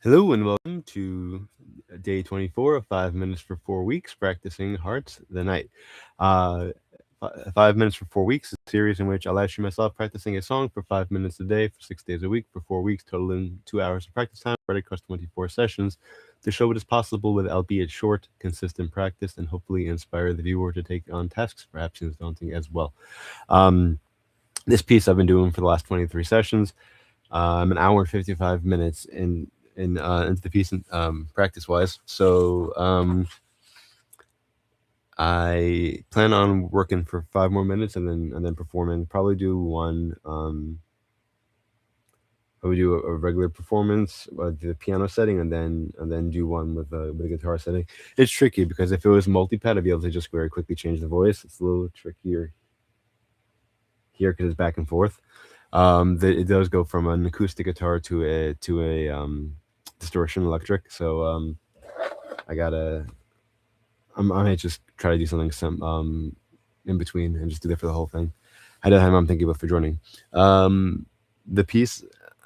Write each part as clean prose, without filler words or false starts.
Hello and welcome to day 24 of 5 minutes for 4 weeks, practicing Hearts the Night. Uh, 5 minutes for 4 weeks is a series in which I'll actually myself practicing a song for 5 minutes a day for 6 days a week for 4 weeks, totaling 2 hours of practice time spread across 24 sessions to show what is possible with albeit short, consistent practice and hopefully inspire the viewer to take on tasks perhaps as daunting as well. Um, this piece I've been doing for the last 23 sessions. I'm an hour and 55 minutes into the piece practice wise. So I plan on working for 5 more minutes and then performing. Probably do one. I would do a regular performance with the piano setting, and then do one with a guitar setting. It's tricky because if it was multi-pad, I'd be able to just very quickly change the voice. It's a little trickier here because it's back and forth. It does go from an acoustic guitar to a distortion electric. So I gotta. I might just try to do something in between and just do that for the whole thing. I don't have I'm thinking about for joining. The piece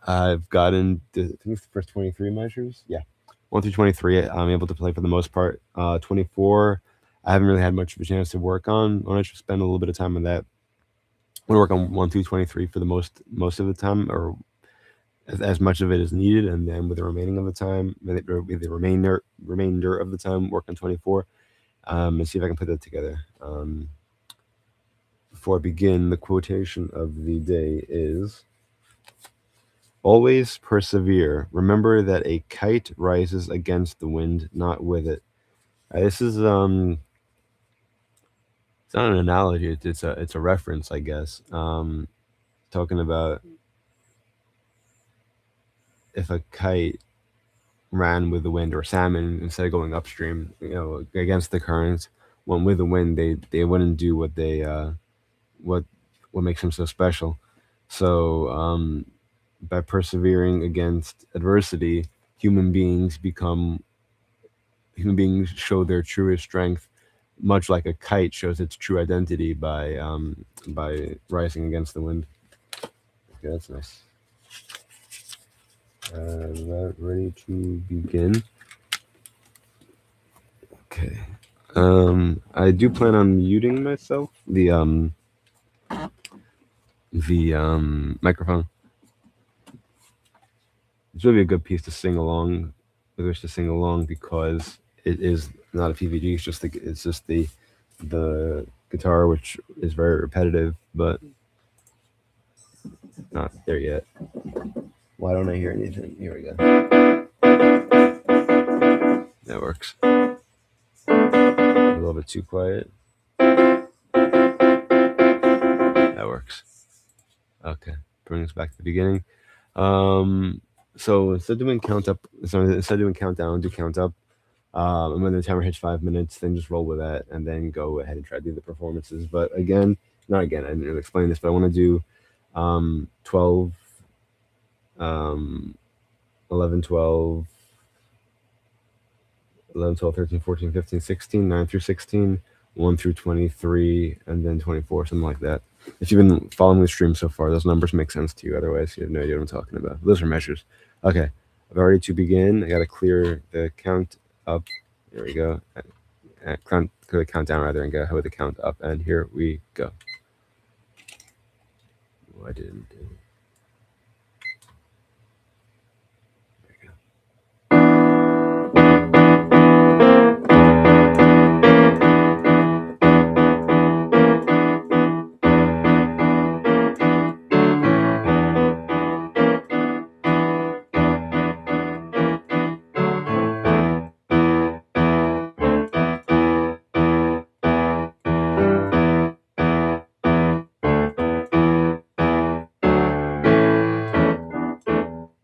I've gotten I think it's the first 23 measures. Yeah, 1 through 23. I'm able to play for the most part. 24. I haven't really had much of a chance to work on. I want to spend a little bit of time on that. I'm gonna work on 1 through 23 for the most of the time, or as much of it as needed, and then with the remaining of the time, with the remainder of the time, work on 24, and see if I can put that together. Before I begin, the quotation of the day is: "Always persevere. Remember that a kite rises against the wind, not with it." This is it's not an analogy. It's a reference, I guess. Talking about if a kite ran with the wind, or salmon instead of going upstream, against the currents, when with the wind, they wouldn't do what what makes them so special. So by persevering against adversity, human beings show their truest strength, much like a kite shows its true identity by rising against the wind. Okay, that's nice. About ready to begin. Okay. I do plan on muting myself, the microphone. It's really a good piece to sing along, with which to sing along, because it is not a PVG. It's just the guitar, which is very repetitive, but not there yet. Why don't I hear anything? Here we go. That works. A little bit too quiet. That works. Okay, bring us back to the beginning. So instead of doing countdown, do count up. And when the timer hits 5 minutes, then just roll with that, and then go ahead and try to do the performances. But again, not again. I didn't really explain this, but I want to do 12, 11, 12, 11, 12, 13, 14, 15, 16, 9 through 16, 1 through 23, and then 24, something like that. If you've been following the stream so far, those numbers make sense to you. Otherwise, you have no idea what I'm talking about. Those are measures. Okay, I've already to begin. I got to clear the count up. There we go. Clear the countdown rather, and go with the count up. And here we go. Oh, I didn't do.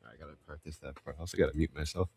I gotta practice that part. I also gotta mute myself.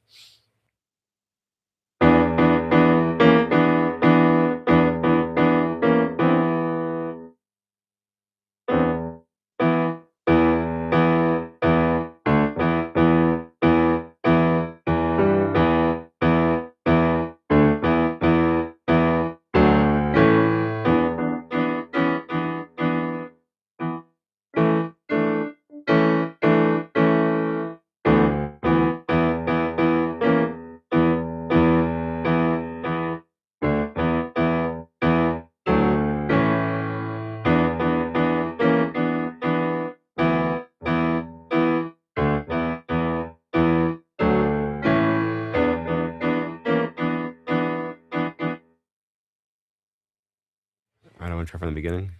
want to try from the beginning?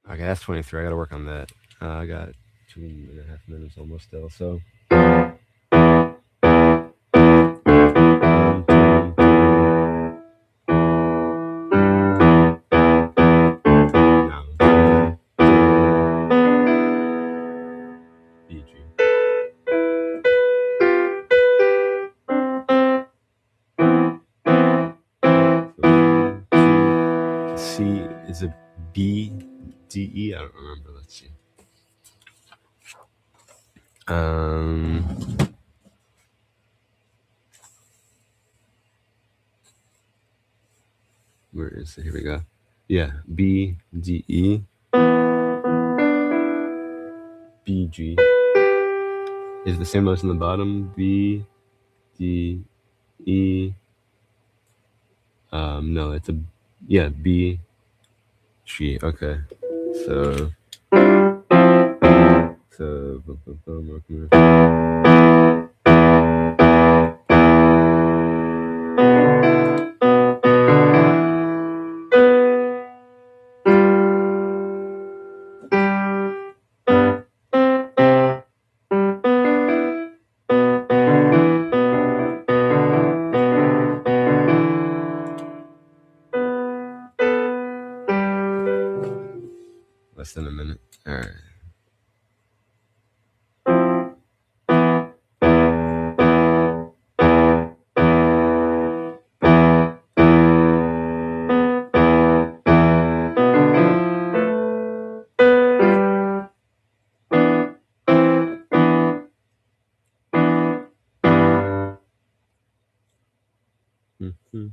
Okay, that's 23. I got to work on that. I got 2.5 minutes almost still. So. C is a B, D, E. I don't remember. Let's see. Where is it? Here we go. Yeah, B, D, E, B, G. Is it the same notes on the bottom? B, D, E. No, it's B, G. Okay, so boom. Less than a minute. All right. Mm-hmm.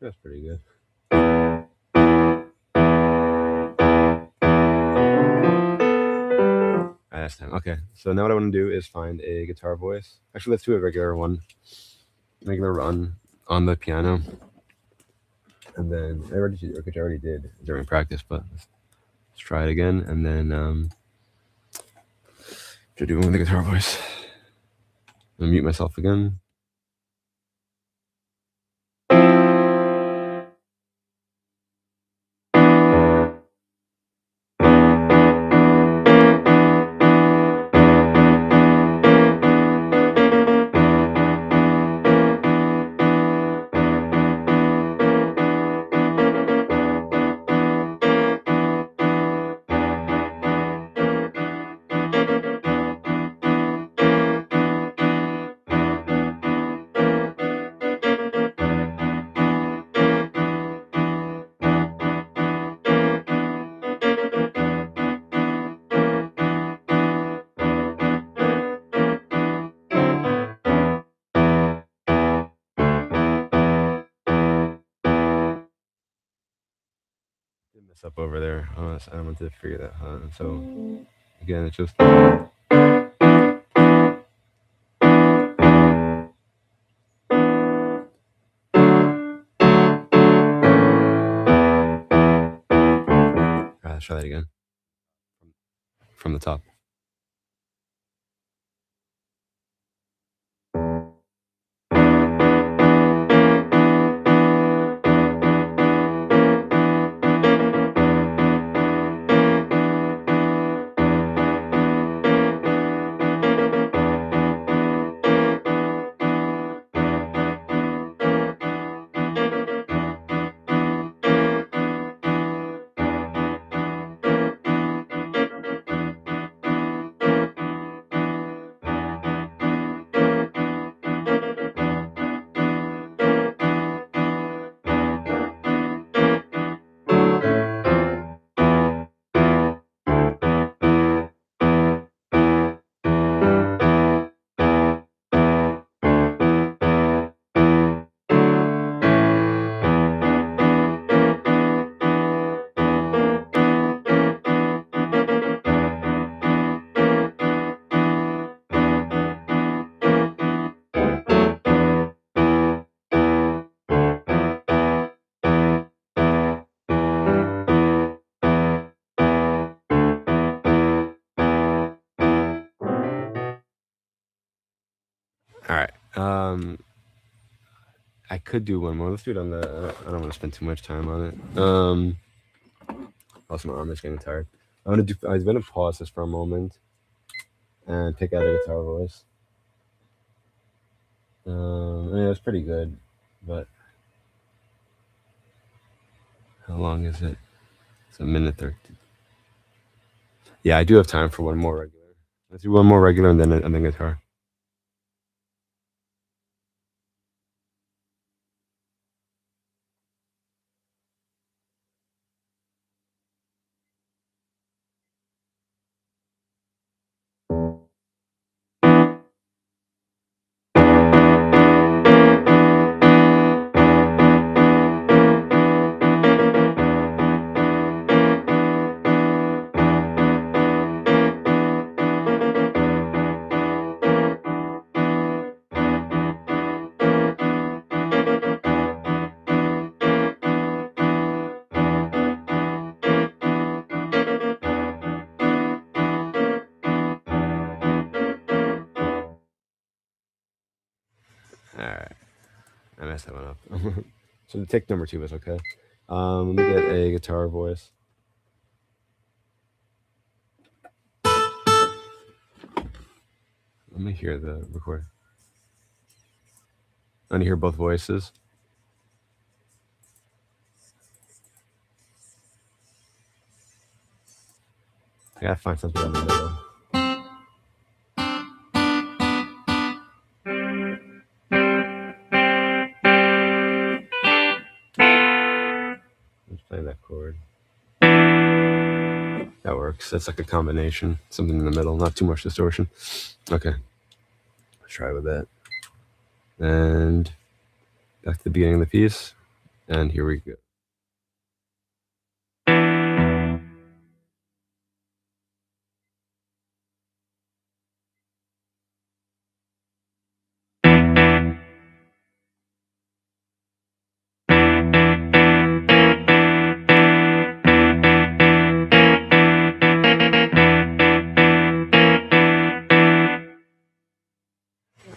That's pretty good. Last time. Okay, so now what I want to do is find a guitar voice. Actually, let's do a regular run on the piano. And then I already did during practice, but let's try it again. And then to do one with the guitar voice. I'll mute myself again. Did mess up over there. I wanted to figure that out. So again, it's just. Let's try that again. From the top. All right. I could do one more. Let's do it on the. I don't want to spend too much time on it. Also, my arm is getting tired. I'm gonna pause this for a moment and pick out a guitar voice. It was pretty good, but how long is it? It's a minute 13. Yeah, I do have time for one more regular. Let's do one more regular and then guitar. All right, I messed that one up. So the tick number 2 was okay. Let me get a guitar voice. Let me hear the record. I want to hear both voices. I gotta find something in the middle. Let's play that chord. That works. That's like a combination. Something in the middle, not too much distortion. Okay. Let's try with that. And back to the beginning of the piece. And here we go.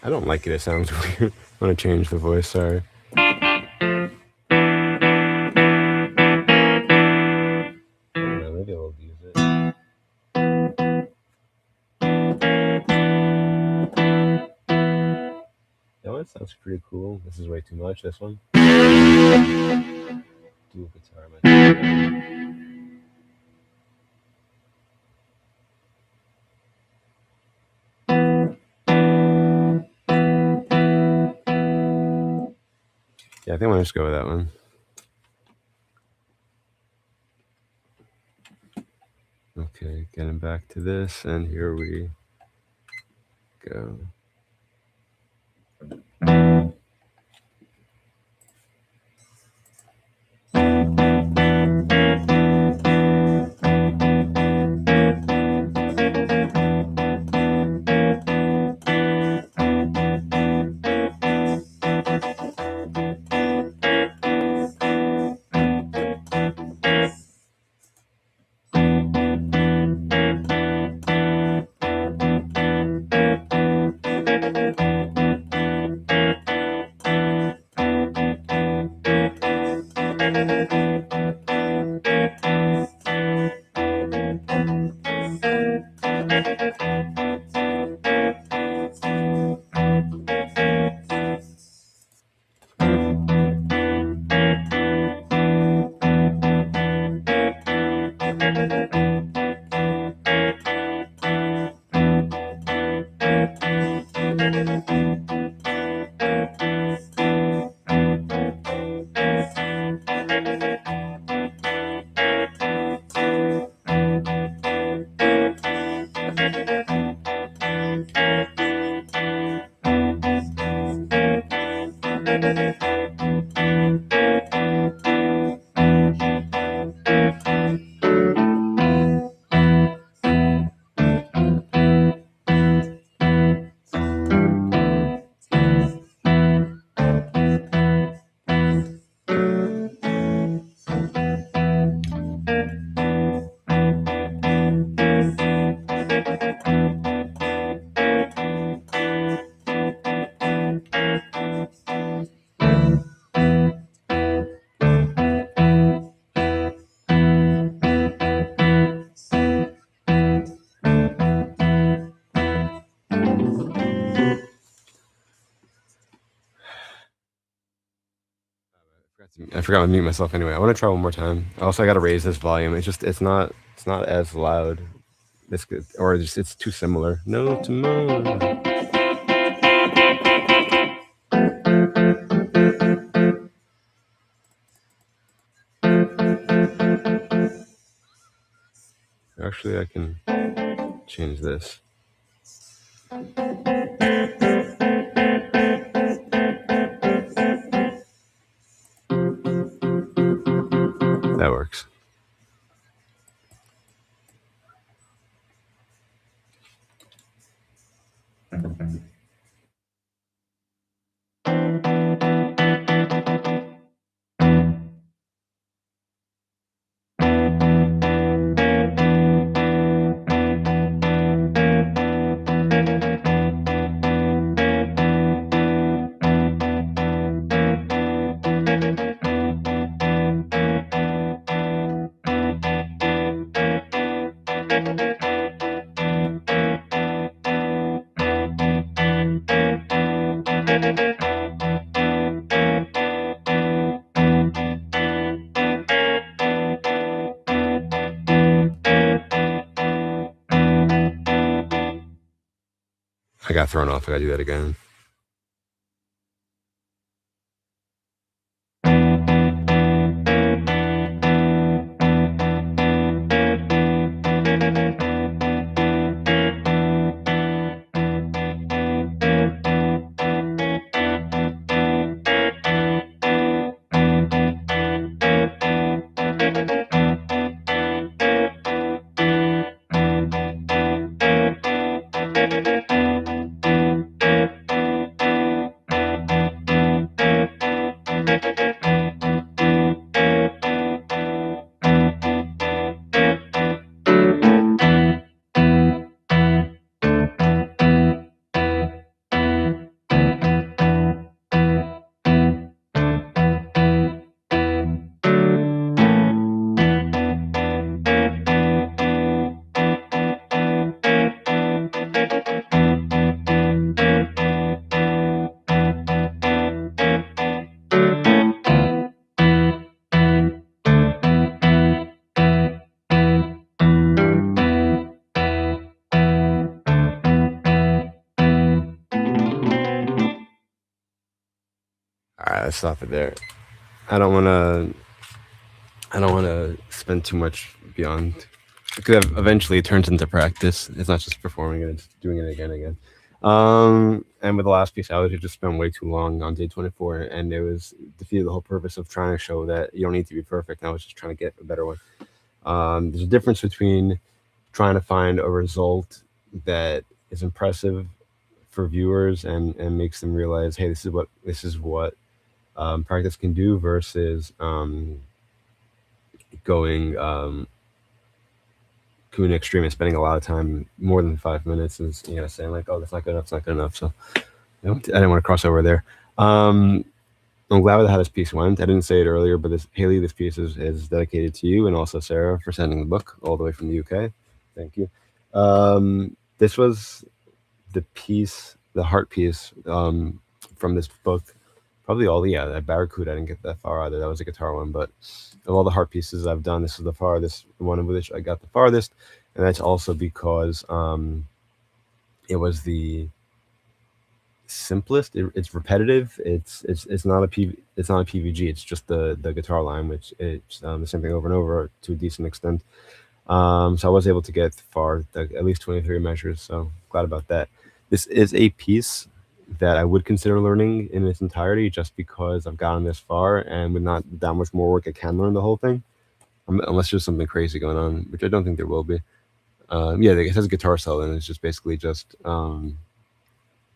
I don't like it. It sounds weird. I want to change the voice. Sorry. I don't know. Maybe I'll use it. That one sounds pretty cool. This is way too much. This one. Dual guitar. Yeah, I think I'm gonna just go with that one. Okay, getting back to this, and here we go. I forgot to mute myself anyway. I want to try one more time. Also, I got to raise this volume. It's not as loud. This good, or it's too similar. No tomorrow. Actually, I can change this. That works. I got thrown off. I gotta do that again. All right, let's stop it there. I don't want to. I don't want to spend too much beyond, because eventually it turns into practice. It's not just performing it; it's doing it again and again. And with the last piece, I was just spent way too long on day 24, and it was defeated the whole purpose of trying to show that you don't need to be perfect. I was just trying to get a better one. There's a difference between trying to find a result that is impressive for viewers and makes them realize, hey, this is what practice can do, versus going to an extreme and spending a lot of time, more than 5 minutes, is saying like, oh, that's not good enough, it's not good enough. So I didn't want to cross over there. I'm glad with how this piece went. I didn't say it earlier, but Haley, this piece is dedicated to you, and also Sarah for sending the book all the way from the UK. Thank you. This was the piece, the heart piece, from this book. Probably that Barracuda, I didn't get that far either. That was a guitar one, but of all the heart pieces I've done, this is the farthest, one of which I got the farthest, and that's also because it was the simplest. It's repetitive. It's not a PVG. It's just the guitar line, which it's the same thing over and over to a decent extent. So I was able to get far, at least 23 measures. So glad about that. This is a piece that I would consider learning in its entirety, just because I've gotten this far, and with not that much more work, I can learn the whole thing, unless there's something crazy going on, which I don't think there will be. Yeah, it has a guitar solo, and it's just basically just bum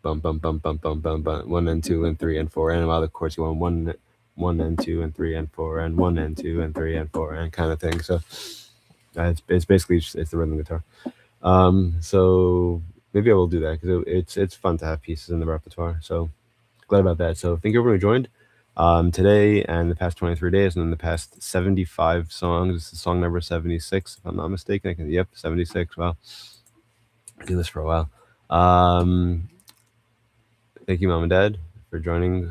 bum bum bum bum bum bum, 1 and 2 and 3 and 4, and a lot of the chords you want 1 and 2 and 3 and 4 and 1 and 2 and 3 and 4 and kind of thing. So it's basically just, it's the rhythm guitar. So maybe I will do that, because it's fun to have pieces in the repertoire. So glad about that. So thank you everyone who joined today and the past 23 days, and then the past 75 songs. This is song number 76, if I'm not mistaken. Yep, 76. Wow, I do this for a while. Thank you, Mom and Dad, for joining.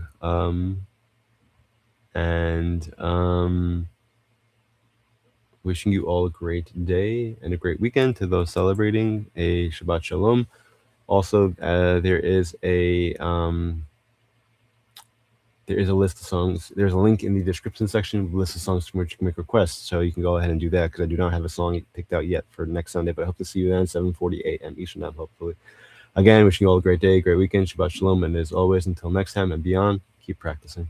And wishing you all a great day and a great weekend. To those celebrating, a Shabbat Shalom. Also, there is a list of songs. There's a link in the description section with a list of songs from which you can make requests. So you can go ahead and do that, because I do not have a song picked out yet for next Sunday, but I hope to see you then, 7:40 a.m. Eastern Time, hopefully. Again, wishing you all a great day, great weekend, Shabbat Shalom, and as always, until next time and beyond, keep practicing.